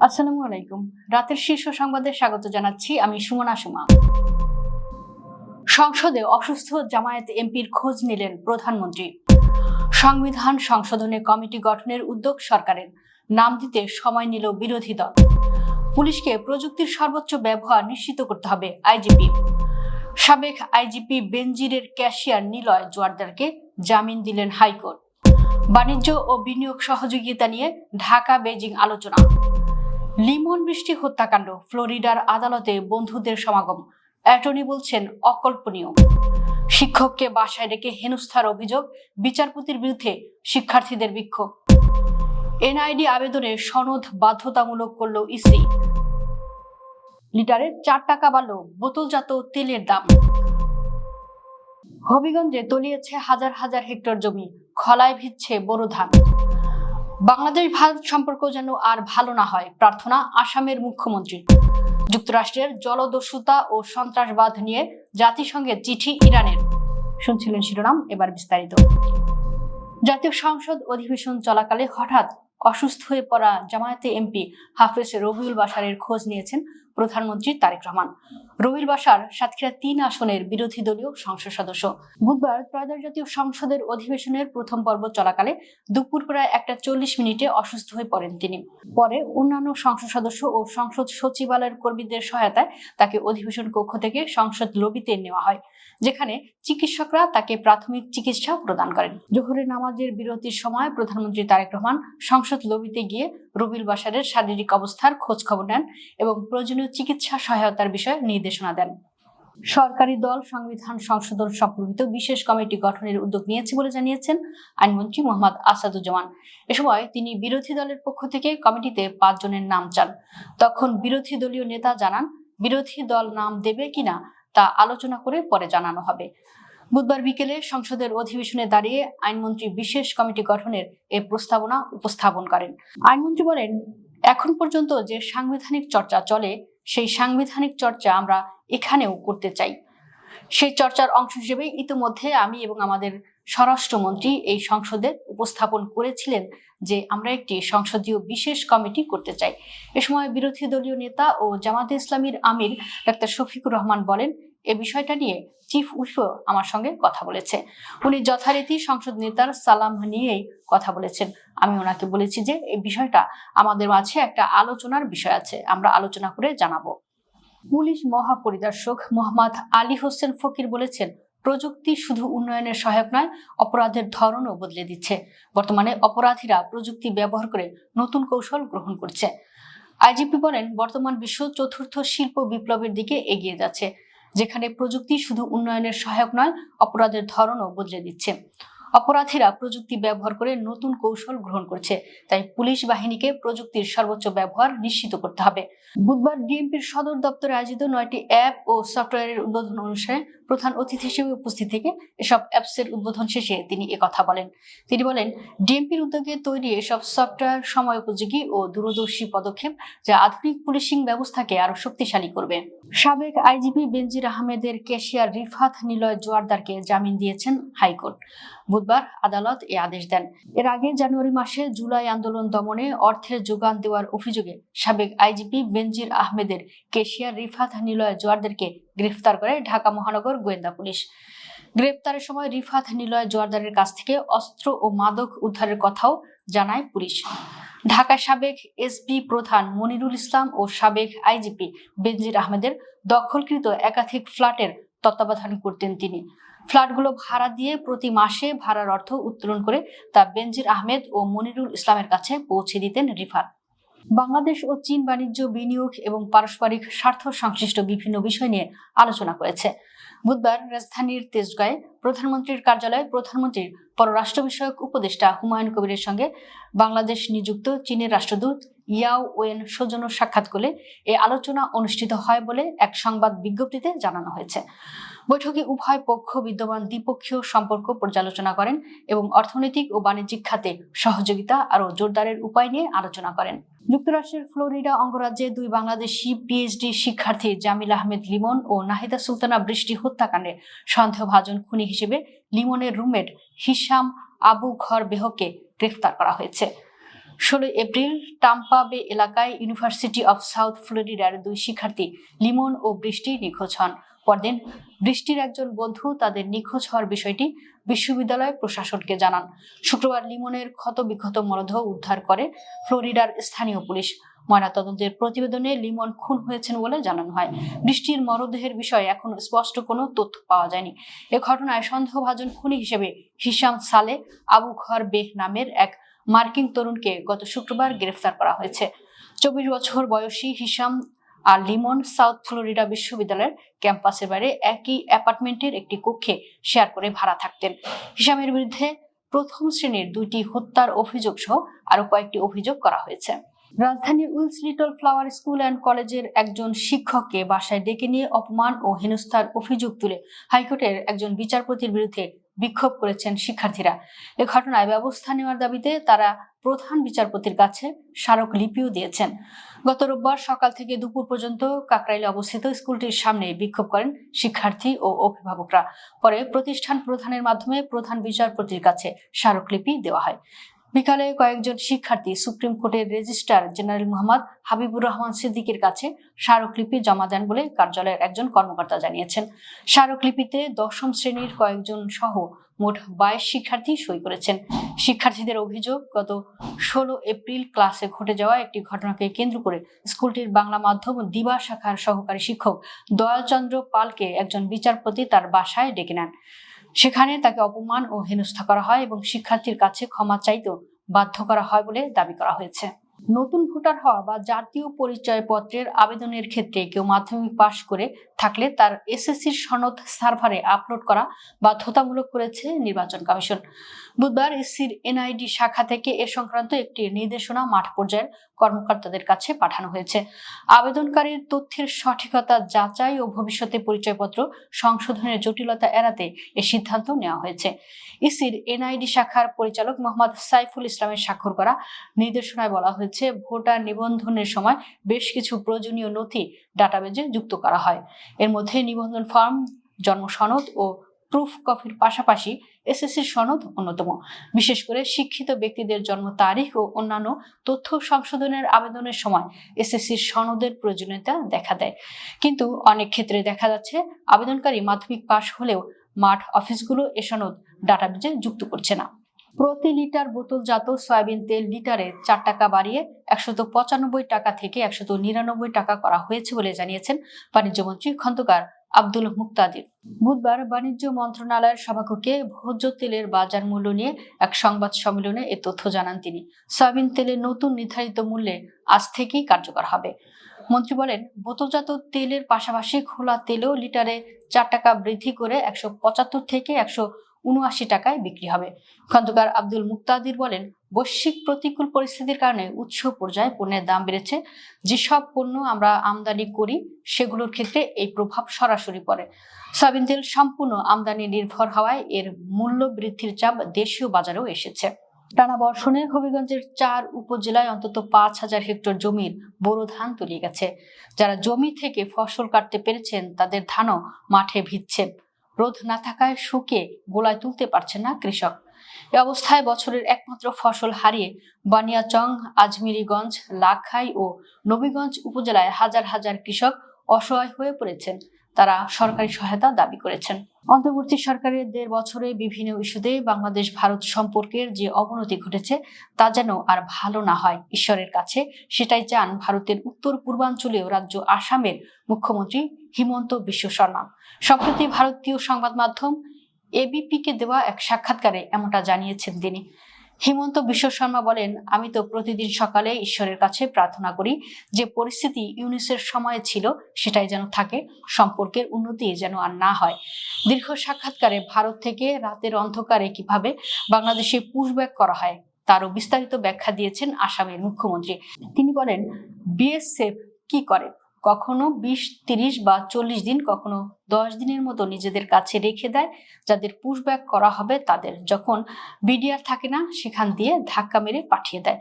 আসসালামু আলাইকুম। রাতের শীর্ষ সংবাদে স্বাগত জানাচ্ছি আমি সুমনা সুমা। সংসদে অসুস্থ জামায়াত এমপির খোঁজ নিলেন প্রধানমন্ত্রী। সংবিধান সংশোধনে কমিটি গঠনের উদ্যোগ সরকারের, নাম দিতে সময় নিল বিরোধী দল। পুলিশকে প্রযুক্তির সর্বোচ্চ ব্যবহার নিশ্চিত করতে হবে আইজিপি। সাবেক আইজিপি বেনজিরের ক্যাশিয়ার নিলয় জোয়ারদারকে জামিন দিলেন হাইকোর্ট। বাণিজ্য ও বিনিয়োগ সহযোগিতা নিয়ে ঢাকা বেজিং আলোচনা। লিমন বৃষ্টি হত্যাকাণ্ড, ফ্লোরিডার আদালতে বন্ধুদের সমাগম, অ্যাটর্নি বলছেন অকল্পনীয়। শিক্ষককে বাসায় রেখে হেনস্থার অভিযোগ, বিচারপতির বিরুদ্ধে শিক্ষার্থীদের বিক্ষোভ। এনআইডি আবেদনে সনদ বাধ্যতামূলক করল ইসি। লিটারে 4 টাকা বাড়ল বোতলজাত তেলের দাম। হবিগঞ্জে তলিয়েছে হাজার হাজার হেক্টর জমি, খলায় ভিজছে বোরো ধান। বাংলাদেশ ভারত সম্পর্ক যেন আর ভালো না হয়, প্রার্থনা আসামের মুখ্যমন্ত্রী। যুক্তরাষ্ট্রের জলদস্যুতা ও সন্ত্রাসবাদ নিয়ে জাতিসংঘের চিঠি ইরানের। শুনছিলেন শিরোনাম, এবার বিস্তারিত। জাতীয় সংসদ অধিবেশন চলাকালে হঠাৎ অসুস্থ হয়ে পড়া জামায়াতে এমপি হাফেজ রবিউল বাশারের খোঁজ নিয়েছেন প্রধানমন্ত্রী তারেক রহমান। রবিউল বাশার সাতক্ষীরা 3 আসনের বিরোধী দলীয় সংসদ সদস্য। বুধবার ত্রয়োদশ জাতীয় সংসদের অধিবেশনের প্রথম পর্ব চলাকালে দুপুর প্রায় 1:40 অসুস্থ হয়ে পড়েন তিনি। পরে অন্যান্য সংসদ সদস্য ও সংসদ সচিবালয়ের কর্মীদের সহায়তায় তাকে অধিবেশন কক্ষ থেকে সংসদ লবিতে নেওয়া হয়, যেখানে চিকিৎসকরা তাকে প্রাথমিক চিকিৎসা প্রদান করেন। জোহরের নামাজের বিরতির সময় প্রধানমন্ত্রী তারেক রহমান সংসদ লবিতে গিয়ে রবিউল বাশারের শারীরিক অবস্থার খোঁজ খবর নেন এবং প্রয়োজনীয় চিকিৎসা সহায়তার বিষয়ে নির্দেশনা দেন। সরকারি দল সংবিধান সংশোধন সম্পর্কিত বিশেষ কমিটি গঠনের উদ্যোগ নিয়েছে বলে জানিয়েছেন আইনমন্ত্রী মোহাম্মদ আসাদুজ্জামান। এ সময় তিনি বিরোধী দলের পক্ষ থেকে কমিটিতে 5 জনের নাম চান। তখন বিরোধী দলীয় নেতা জানান, বিরোধী দল নাম দেবে কিনা তা আলোচনা করে পরে জানানো হবে। বুধবার বিকেলে সংসদের অধিবেশনে দাঁড়িয়ে আইনমন্ত্রী বিশেষ কমিটি গঠনের এই প্রস্তাবনা উপস্থাপন করেন। আইনমন্ত্রী বলেন, এখন পর্যন্ত যে সাংবিধানিক চর্চা চলে সেই সাংবিধানিক চর্চা আমরা এখানেও করতে চাই। সেই চর্চার অংশ হিসেবে ইতিমধ্যে আমি এবং আমাদের স্বরাষ্ট্রমন্ত্রী এই সংসদে উপস্থাপন করেছিলেন যে আমরা একটি সংসদীয় বিশেষ কমিটি করতে চাই। এ সময় বিরোধী দলীয় নেতা ও জামাতে ইসলামীর আমির ডাক্তার শফিকুর রহমান বলেন, এ বিষয়টা নিয়ে চিফ হুইপও আমার সঙ্গে কথা বলেছে। উনি যথারীতি সংসদ নেতার সালাম নিয়েই কথা বলেছেন। আমি ওনাকে বলেছি যে এই বিষয়টা আমাদের মাঝে একটা আলোচনার বিষয় আছে, আমরা আলোচনা করে জানাবো। পুলিশ মহাপরিদর্শক মোহাম্মদ আলী হোসেন ফকির বলেছেন, প্রযুক্তি শুধু উন্নয়নের সহায়ক নয়, অপরাধের ধরনও বদলে দিচ্ছে। বর্তমানে অপরাধীরা প্রযুক্তি ব্যবহার করে নতুন কৌশল গ্রহণ করছে। আইজিপি বলেন, বর্তমান বিশ্ব 4র্থ শিল্প বিপ্লবের দিকে এগিয়ে যাচ্ছে, যেখানে প্রযুক্তি শুধু উন্নয়নের সহায়ক নয়, অপরাধের ধরনও বদলে দিচ্ছে। অপরাধীরা প্রযুক্তি ব্যবহার করে নতুন কৌশল গ্রহণ করছে, তাই পুলিশ বাহিনীকে প্রযুক্তির সর্বোচ্চ ব্যবহার নিশ্চিত করতে হবে। বুধবার ডিএমপির সদর দপ্তরে আয়োজিত 9টি অ্যাপ ও সফটওয়্যারের উদ্বোধন অনুষ্ঠানে প্রধান অতিথি হিসেবে উপস্থিত থেকে এসব অ্যাপসের উদ্বোধন শেষে তিনি একথা বলেন। তিনি বলেন, ডিএমপির উদ্যোগে তৈরি এসব সফটওয়্যার সময় উপযোগী ও দূরদর্শী পদক্ষেপ, যা আধুনিক পুলিশিং ব্যবস্থাকে আরো শক্তিশালী করবে। সাবেক আইজিপি বেনজির আহমেদের ক্যাশিয়ার রিফাত নিলয় জোয়ারদারকে জামিন দিয়েছেন হাইকোর্ট। বুধবার আদালত এ আদেশ দেন। এর আগে জানুয়ারি মাসে জুলাই আন্দোলন দমনে অর্থের যোগান দেওয়ার অভিযোগে সাবেক আইজিপি বেনজির আহমেদের ক্যাশিয়ার রিফাত নিলয় জোয়ারদারকে গ্রেফতার করে ঢাকা মহানগর গোয়েন্দা পুলিশ। গ্রেফতারের সময় রিফাত নিলয় জোয়ারদারের কাছ থেকে অস্ত্র ও মাদক উদ্ধারের কথাও জানায় পুলিশ। ঢাকায় সাবেক এসবি প্রধান মনিরুল ইসলাম ও সাবেক আইজিপি বেনজির আহমেদের দখলকৃত একাধিক ফ্ল্যাটের তত্ত্বাবধান করতেন তিনি। ফ্ল্যাটগুলো ভাড়া দিয়ে প্রতি মাসে ভাড়ার অর্থ উত্তোলন করে তা বেনজির আহমেদ ও মনিরুল ইসলামের কাছে পৌঁছে দিতেন রিফাত। বাংলাদেশ ও চীন বাণিজ্য, বিনিয়োগ এবং পারস্পরিক স্বার্থ সংশ্লিষ্ট বিভিন্ন বিষয় নিয়ে আলোচনা করেছে। বুধবার রাজধানীর তেজগাঁয়ে প্রধানমন্ত্রীর কার্যালয়ে প্রধানমন্ত্রীর পররাষ্ট্র বিষয়ক উপদেষ্টা হুমায়ুন কবিরের সঙ্গে বাংলাদেশ নিযুক্ত চীনের রাষ্ট্রদূত ইয়াও ওয়েন সৌজন্য সাক্ষাৎ করলে এ আলোচনা অনুষ্ঠিত হয় বলে এক সংবাদ বিজ্ঞপ্তিতে জানানো হয়েছে। বৈঠকে উভয় পক্ষ বিদ্যমান দ্বিপক্ষীয় সম্পর্ক পর্যালোচনা করেন এবং অর্থনৈতিক ও বাণিজ্যিক খাতে সহযোগিতা আরও জোরদারের উপায় নিয়ে আলোচনা করেন। যুক্তরাষ্ট্রের ফ্লোরিডা অঙ্গরাজ্যে 2 বাংলাদেশি পিএইচডি শিক্ষার্থী জামিল আহমেদ লিমন ও নাহিদা সুলতানা বৃষ্টি হত্যাকাণ্ডে সন্দেহভাজন খুনি হিসেবে লিমনের রুমমেট হিশাম আবু ঘর বেহকে গ্রেফতার করা হয়েছে। 16 এপ্রিল টাম্পা বে এলাকায় ইউনিভার্সিটি অফ সাউথ ফ্লোরিডার 2 শিক্ষার্থী লিমন ও বৃষ্টি নিখোঁজ হন। পরদিন বৃষ্টির একজন বন্ধু তাদের নিখোঁজ হওয়ার বিষয়টি বিশ্ববিদ্যালয় প্রশাসনকে জানান। শুক্রবার লিমনের ক্ষতবিক্ষত মরদেহ উদ্ধার করে ফ্লোরিডার স্থানীয় পুলিশ। ময়নাতদন্তের প্রতিবেদনে লিমন খুন হয়েছেন বলে জানানো হয়। বৃষ্টির মরদেহের বিষয়ে এখন স্পষ্ট কোনো তথ্য পাওয়া যায়নি। এ ঘটনায় সন্দেহভাজন খুনি হিসেবে হিশাম সালে আবু ঘর বেহ নামের এক মার্কিন তরুণকে গত শুক্রবার গ্রেফতার করা হয়েছে। 24 বছর বয়সী হিশাম আর লিমন সাউথ ফ্লোরিডা বিশ্ববিদ্যালয়ের ক্যাম্পাসের বাইরে একই অ্যাপার্টমেন্টের একটি কক্ষে শেয়ার করে ভাড়া থাকতেন। হিশামের বিরুদ্ধে প্রথম শ্রেণীর 2টি হত্যার অভিযোগ সহ আরো কয়েকটি অভিযোগ করা হয়েছে। রাজধানীর Wills Little Flower School and কলেজের একজন শিক্ষককে বাসায় ডেকে নিয়ে অপমান ও হেনস্থার অভিযোগ তুলে হাইকোর্টের একজন বিচারপতির বিরুদ্ধে বিক্ষোভ করেছেন শিক্ষার্থীরা। এ ঘটনায় ব্যবস্থা নেওয়ার দাবিতে তারা প্রধান বিচারপতির কাছে স্মারকলিপিও দিয়েছেন। গত রোববার সকাল থেকে দুপুর পর্যন্ত কাকরাইলে অবস্থিত স্কুলটির সামনে বিক্ষোভ করেন শিক্ষার্থী ও অভিভাবকরা। পরে প্রতিষ্ঠান প্রধানের মাধ্যমে প্রধান বিচারপতির কাছে স্মারকলিপি দেওয়া হয়। বিকালে কয়েকজন শিক্ষার্থী সুপ্রিম কোর্টের রেজিস্ট্রার জেনারেল মোহাম্মদ হাবিবুর রহমান সিদ্দিকের কাছে স্মারকলিপি জমা দেন বলে কার্যালয়ের একজন কর্মকর্তা জানিয়েছেন। স্মারকলিপিতে 10ম শ্রেণীর কয়েকজন সহ মোট 22 শিক্ষার্থী সই করেছেন। শিক্ষার্থীদের অভিযোগ, গত 16 এপ্রিল ক্লাসে ঘটে যাওয়া একটি ঘটনাকে কেন্দ্র করে স্কুলটির বাংলা মাধ্যম দিবা শাখার সহকারী শিক্ষক দয়ালচন্দ্র পালকে একজন বিচারপতি তার বাসায় ডেকে নেন। সেখানে তাকে অপমান ও হেনস্থা করা হয় এবং শিক্ষার্থীর কাছে ক্ষমা চাইতেও বাধ্য করা হয় বলে দাবি করা হয়েছে। নতুন ভোটার হওয়া বা জাতীয় পরিচয়পত্রের আবেদনের ক্ষেত্রে কেউ মাধ্যমিক পাশ করে থাকলে তার এসএসসির সনদ সার্ভারে আপলোড করা বাধ্যতামূলক করেছে নির্বাচন কমিশন। বুধবার এসসির এনআইডি শাখা থেকে এ সংক্রান্ত একটি নির্দেশনা মাঠ পর্যায়ের কর্মকর্তাদের কাছে পাঠানো হয়েছে। আবেদনকারীর তথ্যের সঠিকতা যাচাই ও ভবিষ্যতে পরিচয়পত্র সংশোধনের জটিলতা এড়াতে এ সিদ্ধান্ত নেওয়া হয়েছে। ইসির এনআইডি শাখার পরিচালক মোহাম্মদ সাইফুল ইসলামের স্বাক্ষর করা নির্দেশনায় বলা হয়েছে, ভোটার নিবন্ধনের সময় বেশ কিছু প্রয়োজনীয় নথি ডাটাবেজে যুক্ত করা হয়। এর মধ্যে নিবন্ধন ফর্ম, জন্ম সনদ ও প্রুফ কপির পাশাপাশি এসএসসির সনদ অন্যতম। বিশেষ করে শিক্ষিত ব্যক্তিদের জন্ম তারিখ ও অন্যান্য তথ্য সংশোধনের আবেদনের সময় এসএসসির সনদের প্রয়োজনীয়তা দেখা দেয়। কিন্তু অনেক ক্ষেত্রে দেখা যাচ্ছে আবেদনকারী মাধ্যমিক পাশ হলেও মাঠ অফিসগুলো এ সনদ ডাটাবেজে যুক্ত করছে না। প্রতি লিটার বোতলজাত সয়াবিন তেল লিটারে 4 টাকা বাড়িয়ে 195 টাকা থেকে 199 টাকা করা হয়েছে বলে জানিয়েছেন বাণিজ্যমন্ত্রী খন্দকার আব্দুল মুক্তাদির। বুধবার বাণিজ্য মন্ত্রণালয়ের সভাকক্ষে ভোজ্য তেলের বাজার মূল্য নিয়ে এক সংবাদ সম্মেলনে এ তথ্য জানান তিনি। সয়াবিন তেলের নতুন নির্ধারিত মূল্যে আজ থেকেই কার্যকর হবে। মন্ত্রী বলেন, বোতলজাত তেলের পাশাপাশি খোলা তেলেও লিটারে 4 টাকা বৃদ্ধি করে 175 থেকে 179 টাকায় বিক্রি হবে। খন্দকার আব্দুল মুক্তাদির বলেন, বৈশ্বিক প্রতিকূল পরিস্থিতির কারণে উৎস পর্যায়ে পণ্যের দাম বেড়েছে। যেসব পণ্য আমরা আমদানি করি সেগুলোর ক্ষেত্রে এই প্রভাব সরাসরি পড়ে। সয়াবিন তেল সম্পূর্ণ আমদানি নির্ভর হওয়ায় এর মূল্য বৃদ্ধির চাপ দেশীয় বাজারেও এসেছে। টানা বর্ষণে হবিগঞ্জের 4 উপজেলায় অন্তত 5000 হেক্টর জমির বোরো ধান তলিয়ে গেছে। যারা জমি থেকে ফসল কাটতে পেরেছেন তাদের ধানও মাঠে ভিজছে। রোদ না থাকায় শুকিয়ে গোলায় তুলতে পারছেন না কৃষক। এ অবস্থায় বছরের একমাত্র ফসল হারিয়ে বানিয়াচং, আজমিরিগঞ্জ, লাখাই ও নবীগঞ্জ উপজেলায় হাজার হাজার কৃষক অসহায় হয়ে পড়েছেন। তারা সরকারি সহায়তা দাবি করেছেন। অন্তর্বর্তী সরকারের 1.5 বছরে বিভিন্ন ইস্যুতে বাংলাদেশ ভারত সম্পর্কের যে অবনতি ঘটেছে তা যেন আর ভালো না হয়। ঈশ্বরের কাছে সেটাই চান ভারতের উত্তর পূর্বাঞ্চলীয় রাজ্য আসামের মুখ্যমন্ত্রী হিমন্ত বিশ্ব শর্মা। সম্প্রতি ভারতীয় সংবাদ মাধ্যম এবিপিকে দেওয়া এক সাক্ষাৎকারে এমনটা জানিয়েছেন তিনি। হিমন্ত বিশ্ব শর্মা বলেন, আমি তো প্রতিদিন সকালে ঈশ্বরের কাছে প্রার্থনা করি যে পরিস্থিতি ইউনিসের সময়ে ছিল সেটাই যেন থাকে, সম্পর্কের উন্নতি যেন আর না হয়। দীর্ঘ সাক্ষাৎকারে ভারত থেকে রাতের অন্ধকারে কিভাবে বাংলাদেশে পুশব্যাক করা হয় তারও বিস্তারিত ব্যাখ্যা দিয়েছেন আসামের মুখ্যমন্ত্রী। তিনি বলেন, বিএসএফ কি করে, কখনো 20, 30 বা 40 দিন, কখনো 10 দিনের মতো নিজেদের কাছে রেখে দেয়। যাদের পুশব্যাক করা হবে তাদের যখন বিডিআর থাকে না সেখান দিয়ে ধাক্কা মেরে পাঠিয়ে দেয়।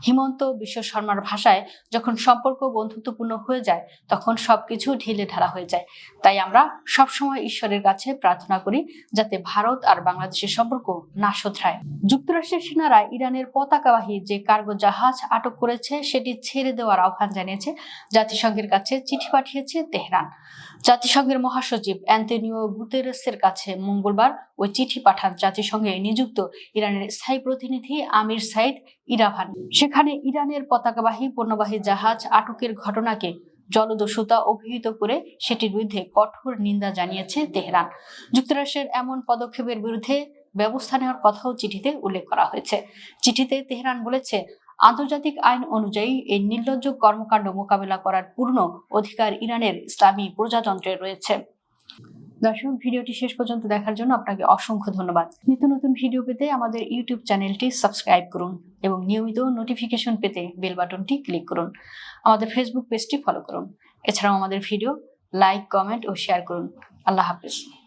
হিমন্ত বিশ্ব শর্মার ভাষায়, যখন সম্পর্ক বন্ধুত্বপূর্ণ হয়ে যায় তখন সবকিছু ঢিলে ঢালা হয়ে যায়। তাই আমরা সবসময় ঈশ্বরের কাছে প্রার্থনা করি যাতে ভারত আর বাংলাদেশের সম্পর্ক না শোধরায়। যুক্তরাষ্ট্রের সেনারা ইরানের পতাকাবাহী যে কার্গো জাহাজ আটক করেছে সেটি ছেড়ে দেওয়ার আহ্বান জানিয়েছে। জাতিসংঘের কাছে চিঠি পাঠিয়েছে তেহরান। জাতিসংঘের মহাসচিব অ্যান্তোনিও গুতেরেসের কাছে মঙ্গলবার ওই চিঠি পাঠান জাতিসংঘে নিযুক্ত ইরানের স্থায়ী প্রতিনিধি আমির সাইদ ইরাভানি। সেখানে ইরানের পতাকাবাহী পণ্যবাহী জাহাজ আটকের ঘটনাকে জলদস্যুতা অভিহিত করে সেটির বিরুদ্ধে কঠোর নিন্দা জানিয়েছে তেহরান। যুক্তরাষ্ট্রের এমন পদক্ষেপের বিরুদ্ধে ব্যবস্থা নেওয়ার কথাও চিঠিতে উল্লেখ করা হয়েছে। চিঠিতে তেহরান বলেছে, আন্তর্জাতিক আইন অনুযায়ী এই নির্লজ্জ কর্মকাণ্ড মোকাবেলা করার পূর্ণ অধিকার ইরানের ইসলামী প্রজাতন্ত্রের রয়েছে। দর্শক, ভিডিওটি শেষ পর্যন্ত দেখার জন্য আপনাকে অসংখ্য ধন্যবাদ। নিত্য নতুন ভিডিও পেতে আমাদের ইউটিউব চ্যানেলটি সাবস্ক্রাইব করুন এবং নিয়মিত নোটিফিকেশন পেতে বেল বাটনটি ক্লিক করুন। আমাদের ফেসবুক পেজটি ফলো করুন। এছাড়াও আমাদের ভিডিও লাইক, কমেন্ট ও শেয়ার করুন। আল্লাহ হাফেজ।